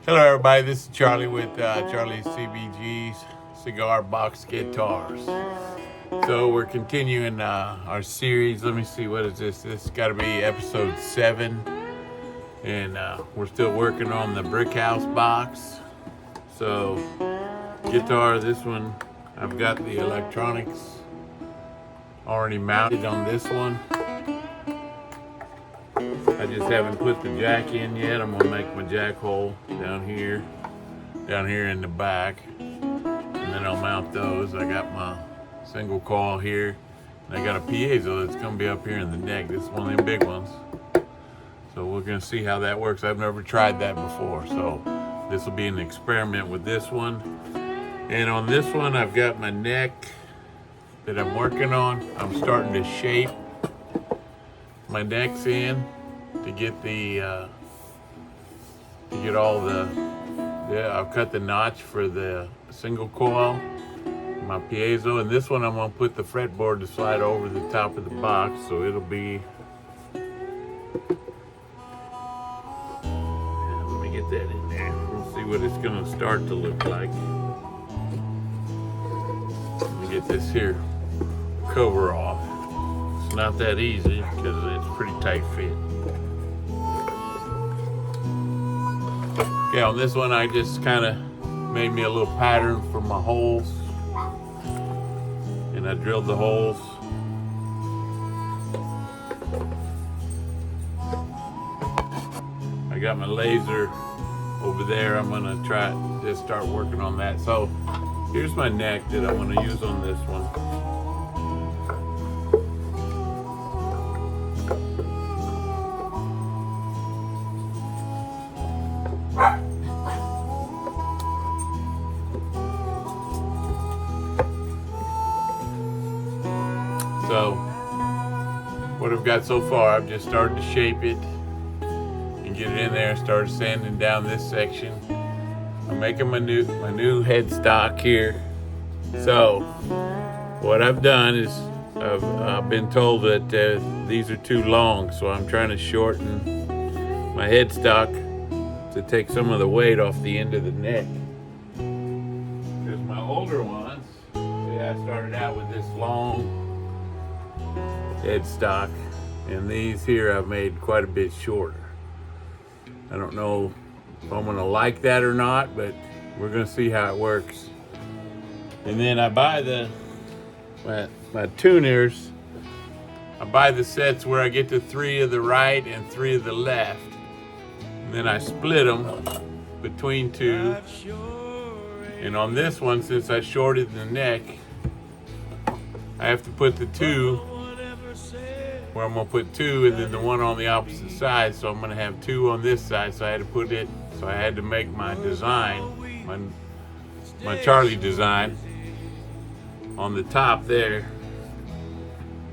Hello everybody, this is Charlie with Charlie's CBG's Cigar Box Guitars. So we're continuing our series. Let me see, what is this? This has got to be episode 7. And we're still working on the Brickhouse box. So guitar, this one, I've got the electronics already mounted on this one. I just haven't put the jack in yet. I'm gonna make my jack hole down here in the back, and then I'll mount those. I got my single coil here, and I got a piezo that's gonna be up here in the neck. This is one of them big ones. So we're gonna see how that works. I've never tried that before, so this will be an experiment with this one. And on this one, I've got my neck that I'm working on. I'm starting to shape my necks in to get I've cut the notch for the single coil, my piezo, and this one I'm gonna put the fretboard to slide over the top of the box, so it'll be, let me get that in there. We'll see what it's gonna start to look like. Let me get this here cover off. It's not that easy because it's pretty tight fit. Okay, on this one I just kind of made me a little pattern for my holes, and I drilled the holes. I got my laser over there. I'm gonna try to start working on that. So here's my neck that I want to use on this one. So what I've got so far, I've just started to shape it and get it in there. Started sanding down this section. I'm making my new headstock here. So what I've done is I've been told that these are too long, so I'm trying to shorten my headstock to take some of the weight off the end of the neck. Because my older ones, I started out with this long headstock, and these here I've made quite a bit shorter. I don't know if I'm gonna like that or not, but we're gonna see how it works. And then I buy my tuners. I buy the sets where I get to 3 of the right and 3 of the left, and then I split them between 2. And on this one, since I shorted the neck, I have to put the 2 where I'm gonna put 2, and then the one on the opposite side. So I'm gonna have 2 on this side. So I had to put it. So I had to make my design, my Charlie design, on the top there.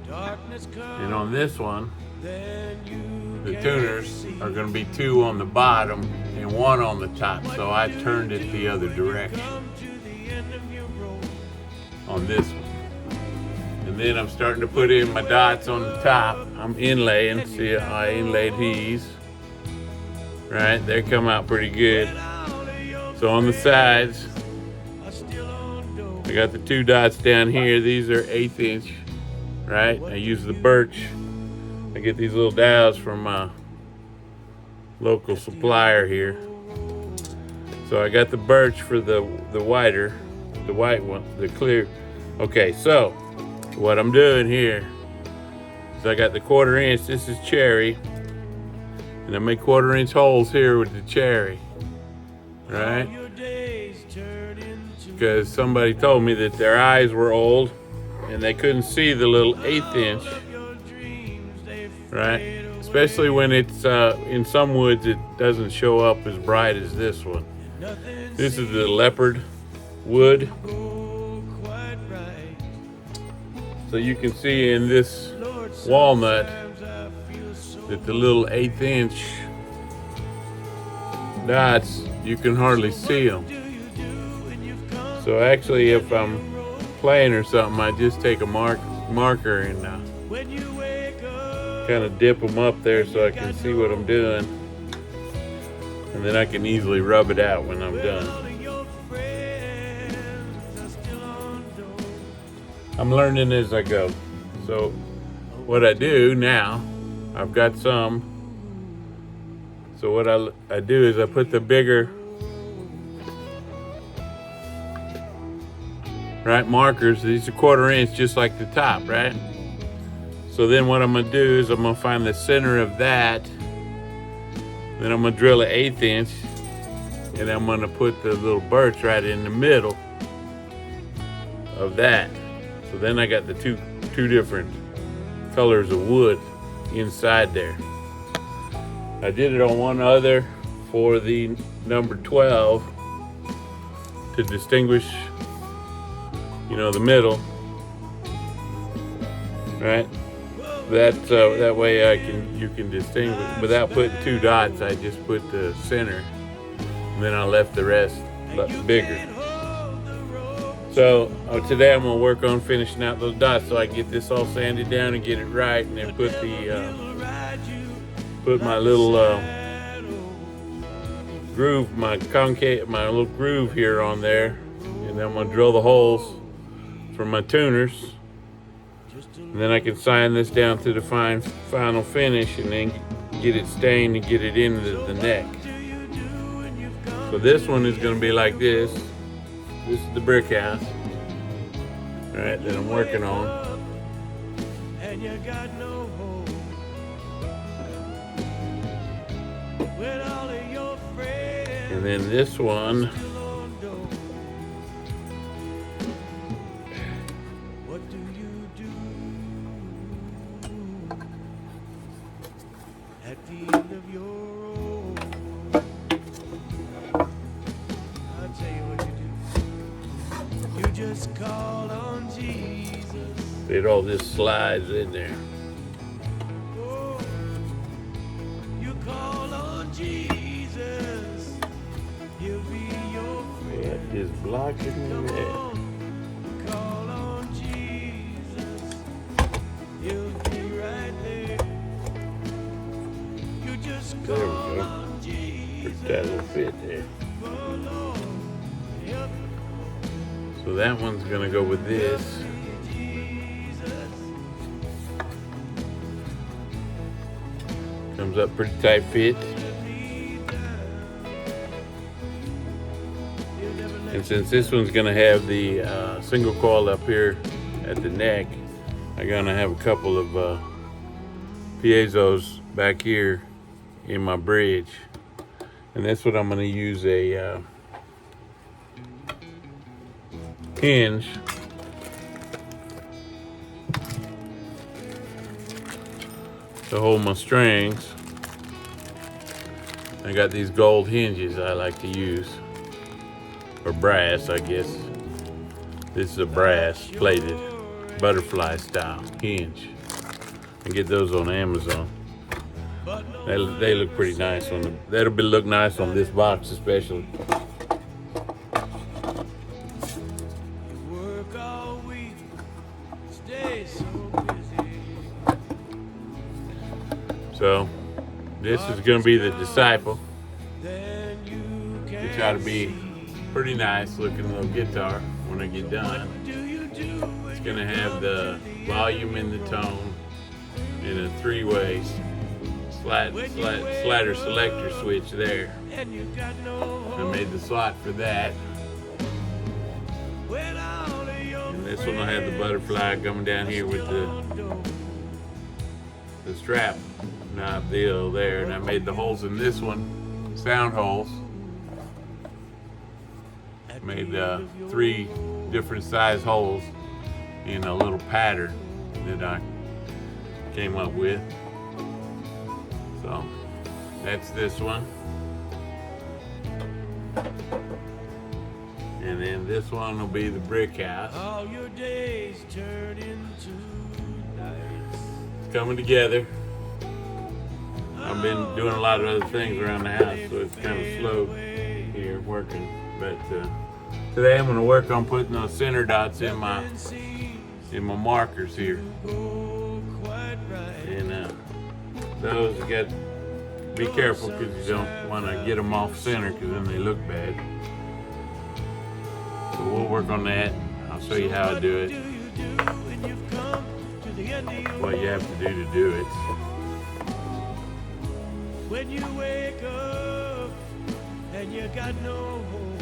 And on this one, the tuners are gonna be 2 on the bottom and 1 on the top. So I turned it the other direction on this one. And then I'm starting to put in my dots on the top. I'm inlaying. See, I inlaid these. Right, they come out pretty good. So on the sides, I got the 2 dots down here. These are 1/8 inch. Right, I use the birch. I get these little dowels from my local supplier here. So I got the birch for the white one, the clear. Okay, so what I'm doing here is I got the 1/4 inch, this is cherry, and I make 1/4 inch holes here with the cherry, right? Because somebody told me that their eyes were old and they couldn't see the little 1/8 inch, right? Especially when it's in some woods, it doesn't show up as bright as this one. This is the leopard wood. So you can see in this walnut that the little 1/8 inch dots, you can hardly see them. So actually, if I'm playing or something, I just take a marker and kind of dip them up there so I can see what I'm doing. And then I can easily rub it out when I'm done. I'm learning as I go. So what I do now, I've got some. So what I do is I put the bigger markers. These are 1/4 inch, just like the top, right? So then what I'm gonna do is I'm gonna find the center of that. Then I'm gonna drill an 1/8 inch, and I'm gonna put the little birch right in the middle of that. So then I got the two different colors of wood inside there. I did it on one other for the number 12 to distinguish, the middle, right? That way you can distinguish without putting 2 dots. I just put the center, and then I left the rest bigger. So today I'm gonna work on finishing out those dots so I can get this all sanded down and get it right, and then put my little groove, my little groove here on there, and then I'm gonna drill the holes for my tuners, and then I can sign this down to the final finish, and then get it stained and get it into the neck. So this one is gonna be like this. This is the Brickhouse, right, that I'm working on. And then this one, at the end of your road. I'll tell you what you do. You just call on Jesus. it all just slides in there. Oh, you call on Jesus. He'll be your friend. Yeah, just blocking Come the on, call on Jesus. He'll be right there. You just There we call go. on Jesus. That will fit there. Oh, Lord. Yep. So that one's gonna go with this. Comes up pretty tight fit. And since this one's gonna have the single coil up here at the neck, I'm gonna have a couple of piezos back here in my bridge. And that's what I'm gonna use a hinge to hold my strings. I got these gold hinges I like to use, or brass, I guess. This is a brass plated butterfly style hinge. I get those on Amazon. They look pretty nice on that'll look nice on this box especially. Work all week, stay so busy. So this is gonna be the Disciple, Then you which can ought to be pretty nice looking little guitar when I get done. do you do It's gonna have the volume and the tone and a 3-way slider selector switch there. and you got no I made the slot for that. when all of your And this one will have the butterfly coming down here with the strap knob deal there. And I made the holes in this one sound holes. Made 3 different size holes in a little pattern that I came up with. So that's this one. And then this one will be the Brickhouse. all your days turn into nights. It's coming together. I've been doing a lot of other things around the house, so it's kind of slow here working. But today I'm going to work on putting those center dots in my markers here. Go quite right. And those got be careful because you don't want to get them off center because then they look bad. So we'll work on that. I'll show you how I do it. What you have to do it. When you wake up and you got no home.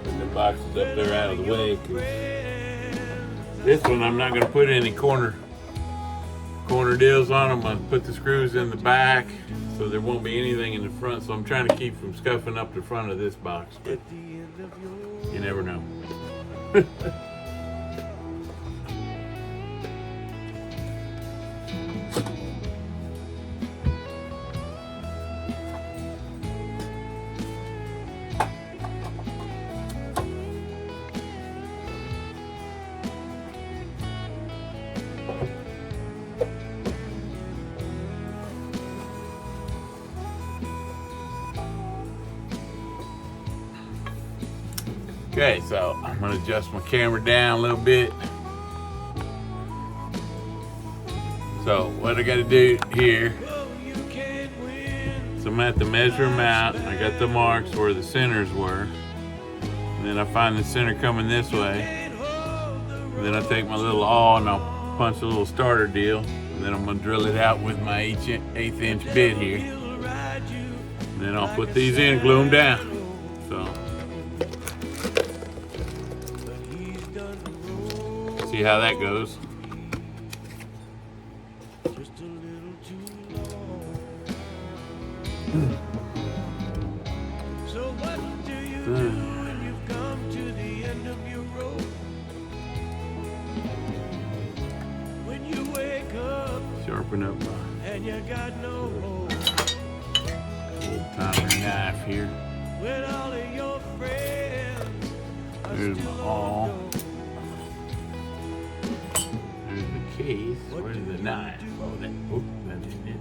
Put the boxes up there out of the way. 'Cause this one I'm not going to put any corner deals on them. I'm going to put the screws in the back so there won't be anything in the front. So I'm trying to keep from scuffing up the front of this box, but you never know. Okay, so I'm gonna adjust my camera down a little bit. So what I gotta do here, so I'm gonna have to measure them out. I got the marks where the centers were. And then I find the center coming this way. And then I take my little awl and I'll punch a little starter deal. And then I'm gonna drill it out with my 1/8 inch bit here. And then I'll put these in and glue them down. So. See how that goes. Just a little too long. So what do you do when you've come to the end of your rope? When you wake up Sharpen up my and you got no hope. old timer knife here. When all of your friends are There's still my awl. on your There's the case. Where's the knife? Oh, that isn't it.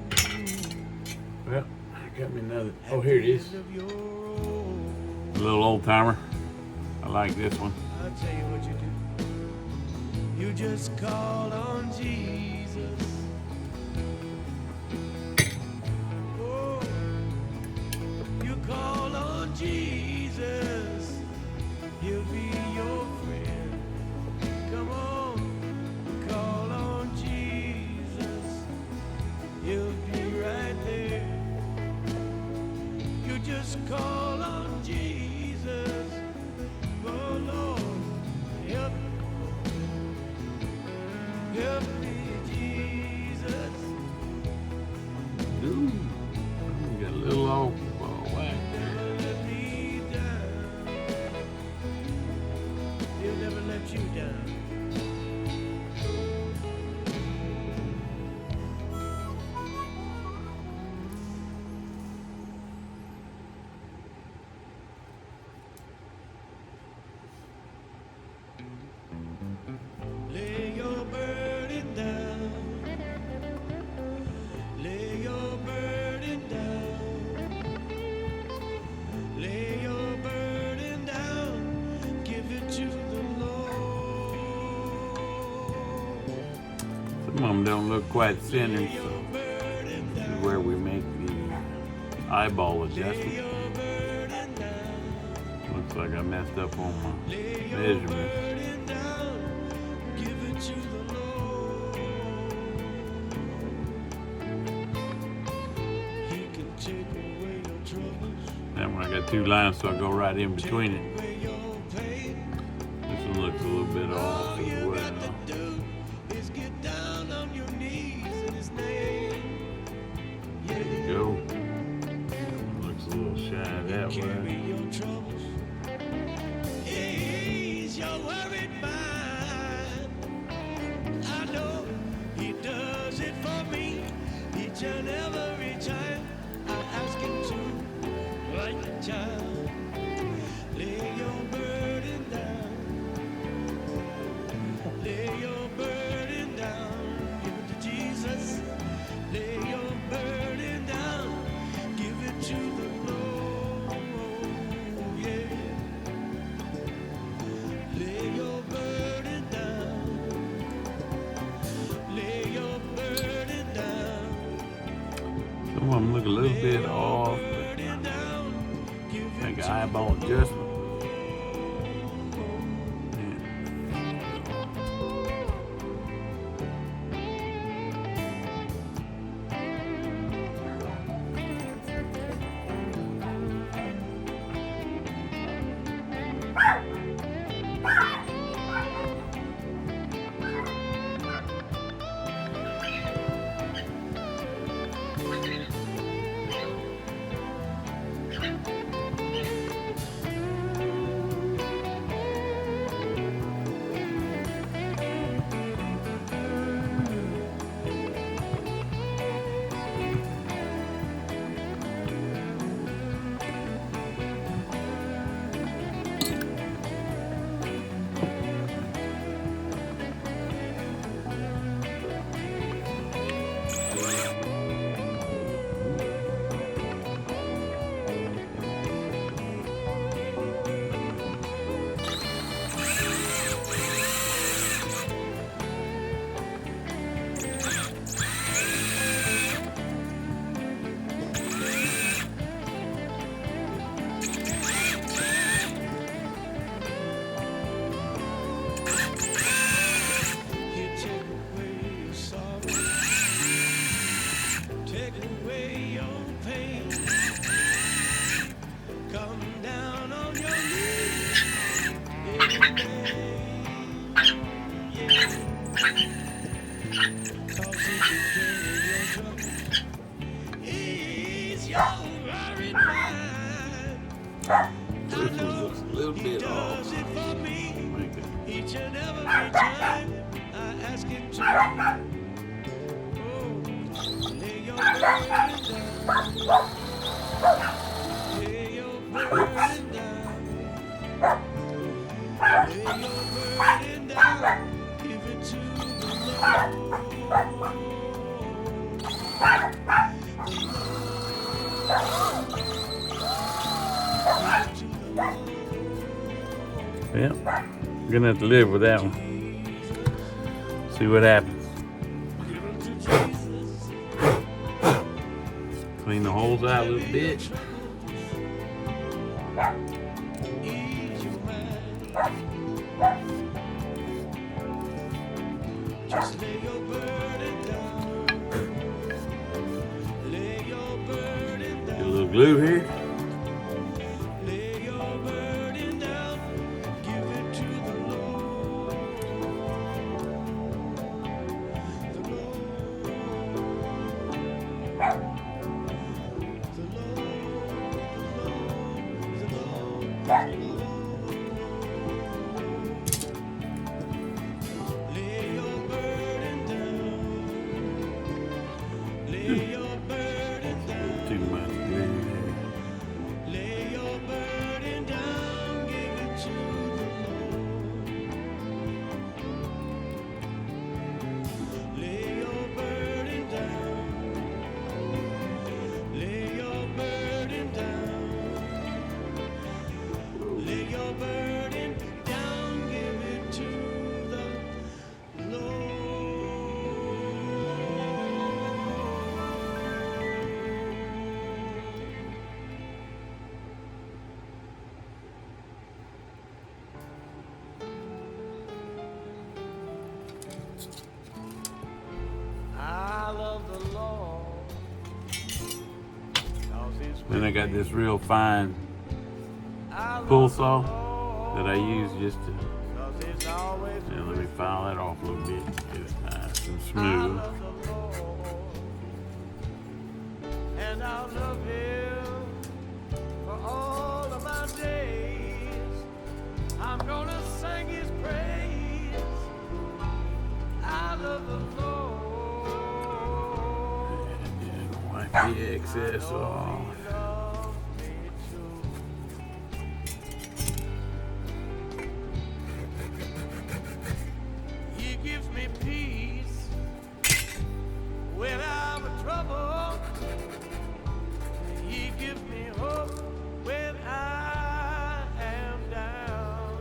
Well, I got me another. Oh, here it is. end of your rope. A little old timer. I like this one. I'll tell you what you do. You just call on Jesus. Oh, you call on Jesus. He'll be your friend. Come on, call on Jesus. He'll be right there. You just call on Jesus. Oh Lord, help me, Jesus. Ooh, got a little old whack there. Never let me down. He'll never let you down. Lay your burden down. Lay your burden down. Lay your burden down. Give it to the Lord. Some of them don't look quite centered, so Burden this down. is where we make the eyeball Lay adjustment. your burden down. Looks like I messed up on my Lay your measurements. burden down. Give it to the Lord. He can take away your troubles. That one I got two lines, so I go right in between it. Away your pain. This one looks a little bit off All to the you way got now. to do is get down on your knees in His name. There you go. That one looks a little shy that Carry way. your troubles. Ease your worried mind. I know He does it for me each and every time I ask Him to, like a child. Lay your burden down. Lay your burden down. Give it to Jesus. Lay your burden down. Give it to the Lord. bit off. Make an eyeball adjustment. This one looks a little bit off. Each and every time I ask him to lay your burden down. Lay your burden down. Lay your burden down. Give it to the Yep, gonna have to live with that one. See what happens. Clean the holes out a little bit. Just lay your burden down. Lay your burden down. Get a little glue here. Lay your burden down. Give it to the Lord. The Lord. The Lord. The Lord. The Lord. Lay your burden down. Lay your burden down. Too much glue there. Lay your burden down, give it to the Lord. Lay your burden down. Lay your burden down. Lay your burden down, give it to the Lord. I love the Lord. 'Cause His Then I got this real fine I love pull the saw Lord, that I use just to. 'cause it's always And let me file that off a little bit. Get it nice and I smooth. love the Lord, and I'll love Him for all of my days. I'm gonna sing His praise. I love the Lord. And then wipe the excess off. He loves me too. He gives me peace when I'm in trouble. He gives me hope when I am down.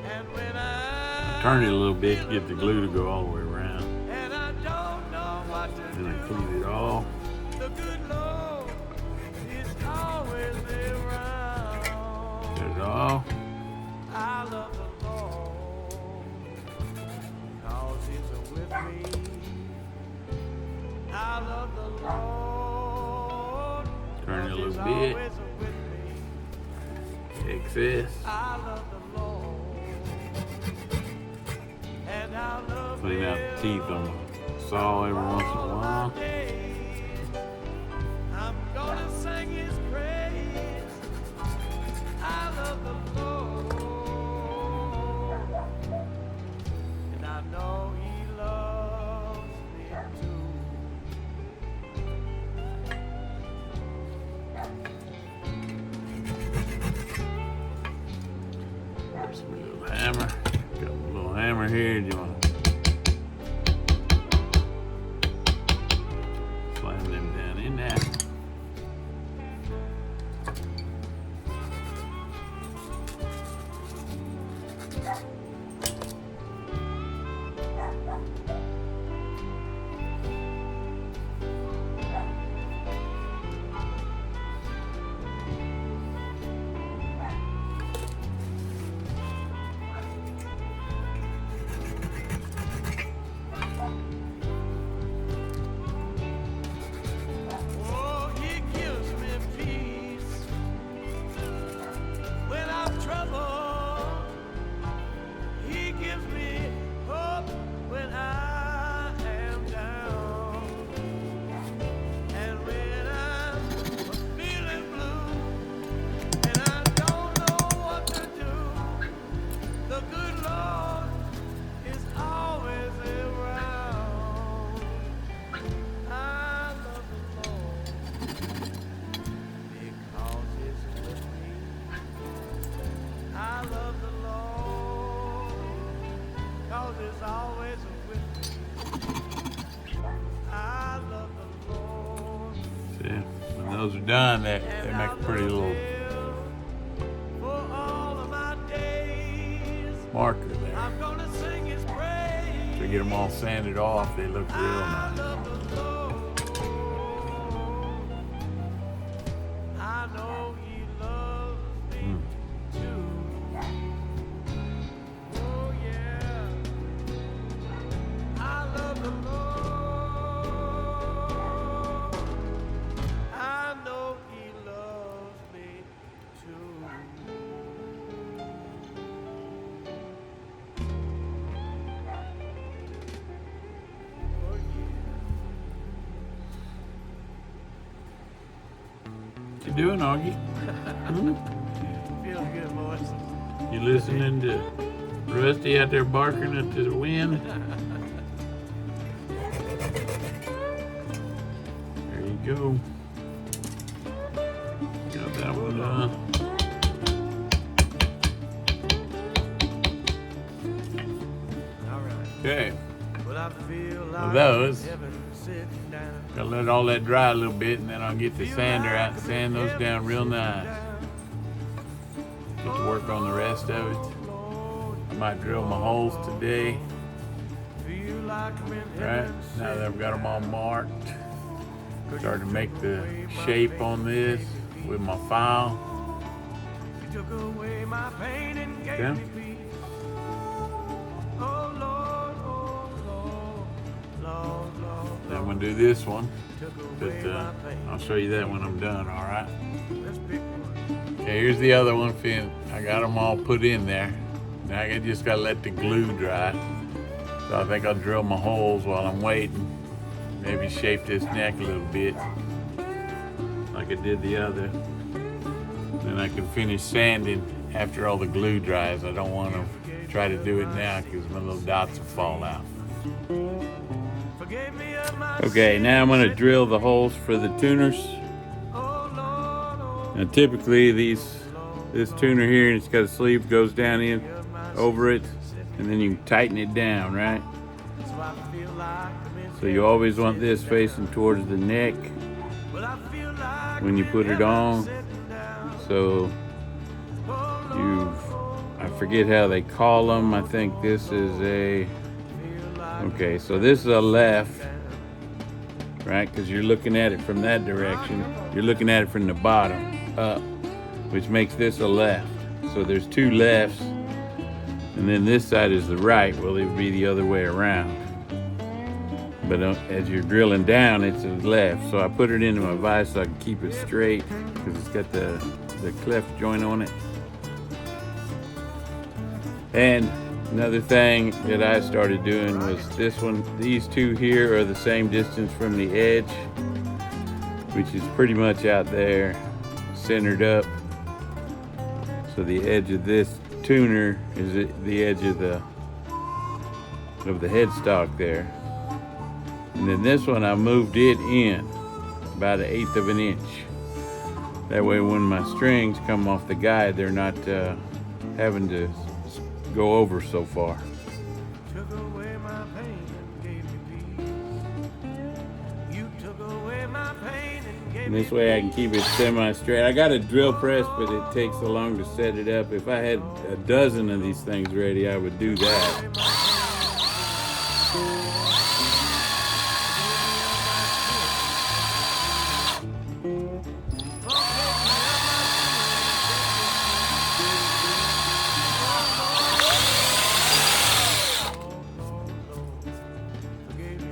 And when I Turn it a little bit to get the glue to go all the way around. and I don't know what to Then I do. clean it off. The good Lord Turn it a little bit. Excess. Clean out the teeth on the saw every once in a while. I'm gonna sing his praise. I love the Lord, and I know he loves me too. There's a little hammer. Got a little hammer here. Do you want to slam them down in there? Oh, he gives me peace when I'm troubled. He gives me hope when I am down. And when I'm feeling blue and I don't know what to do, the good Lord is always around. I love the Lord because He's with me. I love the Lord because He's always with me. I love the Lord. See, when those are done, they make a pretty little For all of my days, marker there. I'm gonna sing His praise. To get them all sanded off, they look real I nice. love the Lord. I know He loves me too. Oh yeah. I love the Lord. I know He loves me too. Oh yeah. What you doing, Augie? Feels good, boys. You listening to Rusty out there barking at the wind? There you go. Got that one done. All right. Okay, Well, I feel like those. heaven sitting down. Gotta let all that dry a little bit, and then I'll get the sander out and sand those down real nice. Get to work on the rest of it. I might drill my holes today. Feel like I'm in Right, heaven now that I've got them all marked, sitting starting to make the shape on this with my file. You took away my pain and gave Okay. me peace. Oh Lord, oh Lord, Lord, Lord, Then I'm Lord. gonna do this one, Took but away my pain. I'll show you that when I'm done, all right? Let's pick one. Okay, here's the other one, Finn. I got them all put in there. Now I just gotta let the glue dry. So I think I'll drill my holes while I'm waiting. Maybe shape this neck a little bit, like I did the other. Then I can finish sanding after all the glue dries. I don't want to try to do it now because my little dots will fall out. Forgive me of my Okay, sins. now I'm gonna drill the holes for the tuners. Oh Lord, oh Now typically this tuner here, and it's got a sleeve goes down in over it, and then you can tighten it down, right? so I feel like I'm in So you always want this facing towards the neck well, I feel like when you I'm put in it on. heaven sitting down. So Oh Lord, you've, I forget how they call them. I think this is a, feel like okay, so this is a left, right? Because you're looking at it from that direction. You're looking at it from the bottom up, which makes this a left. So there's two lefts, and then this side is the right. Well, it would be the other way around. but as you're drilling down, it's to the left. So I put it into my vise so I can keep it straight because it's got the cleft joint on it. And another thing that I started doing was this one. These two here are the same distance from the edge, which is pretty much out there, centered up. So the edge of this tuner is at the edge of the headstock there. And then this one, I moved it in about 1/8 of an inch. That way when my strings come off the guide, they're not having to go over so far. Took away my pain and gave me peace. You took away my pain and gave And me this way I can keep it semi-straight. I got a drill press, but it takes so long to set it up. If I had a dozen of these things ready, I would do that.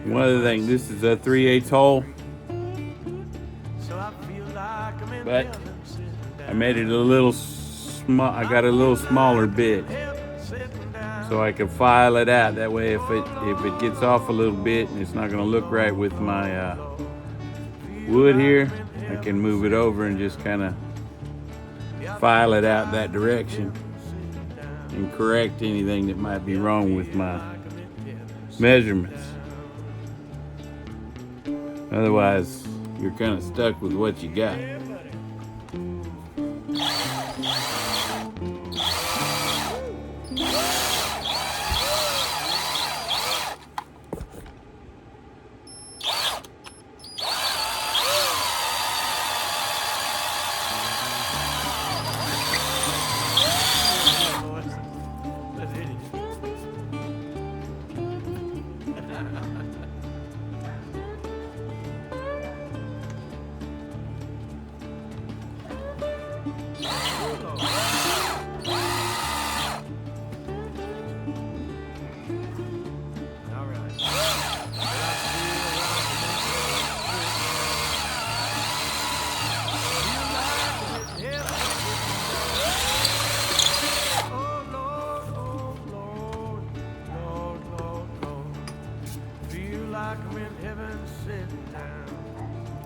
One other thing, this is a 3/8 hole, but I made it a little small. I got a little smaller bit so I can file it out. That way, if it gets off a little bit and it's not going to look right with my wood here, I can move it over and just kind of file it out that direction and correct anything that might be wrong with my measurements. Otherwise, you're kind of stuck with what you got.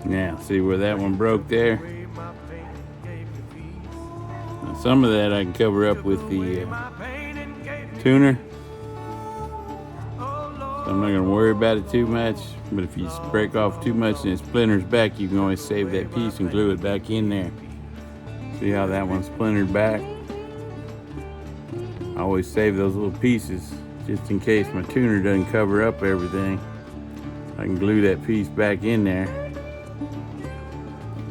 Now, see where that one broke there? Now, some of that I can cover up with the tuner. So I'm not going to worry about it too much, but if you break off too much and it splinters back, you can always save that piece and glue it back in there. See how that one splintered back? I always save those little pieces just in case my tuner doesn't cover up everything. I can glue that piece back in there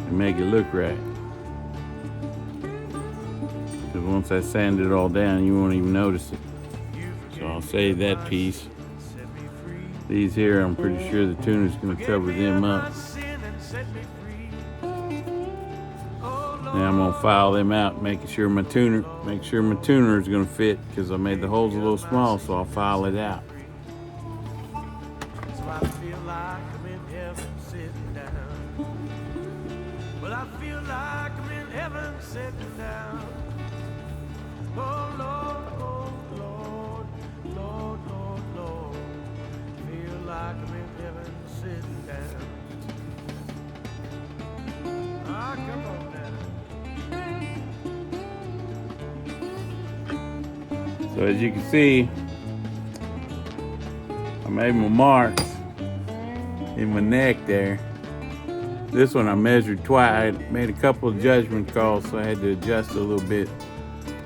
and make it look right. Because once I sand it all down, you won't even notice it. So I'll save that piece. These here, I'm pretty sure the tuner's going to cover them up. Now I'm going to file them out, make sure my tuner is going to fit, because I made the holes a little small, so I'll file it out. I feel like I'm in heaven sitting down. Well, I feel like I'm in heaven sitting down. Oh Lord, oh Lord, Lord, Lord, Lord. Feel like I'm in heaven sitting down. Ah, come on now. So as you can see, I made my marks in my neck there. This one I measured twice. I made a couple of judgment calls, so I had to adjust a little bit.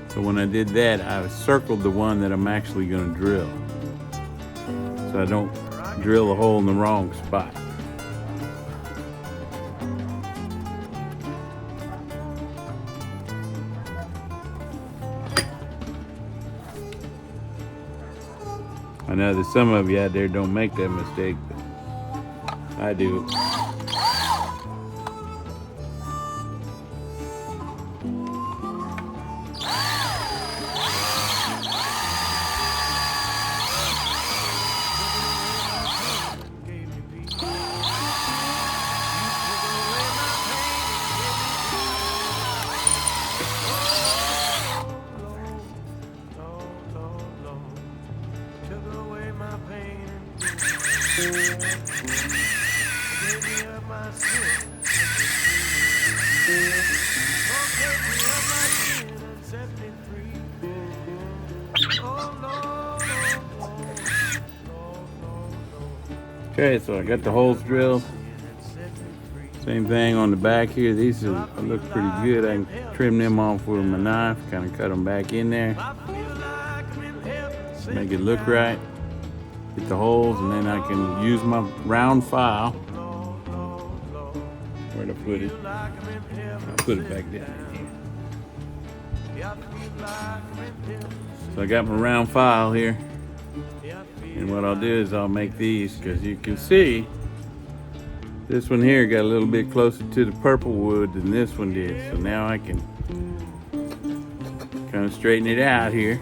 So when I did that, I circled the one that I'm actually going to drill, so I don't drill a hole in the wrong spot. I know that some of you out there don't make that mistake, but I do. Okay, so I got the holes drilled. Same thing on the back here. These look pretty good. I can trim them off with my knife, kind of cut them back in there. Make it look right. Get the holes, and then I can use my round file. Where'd I put it? I'll put it back down here. So I got my round file here. And what I'll do is I'll make these, because you can see this one here got a little bit closer to the purple wood than this one did. So now I can kind of straighten it out here.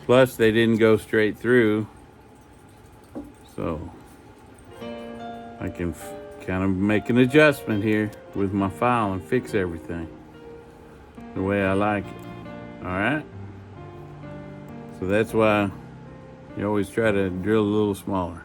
Plus they didn't go straight through, so I can kind of make an adjustment here with my file and fix everything the way I like it. All right. So that's why you always try to drill a little smaller.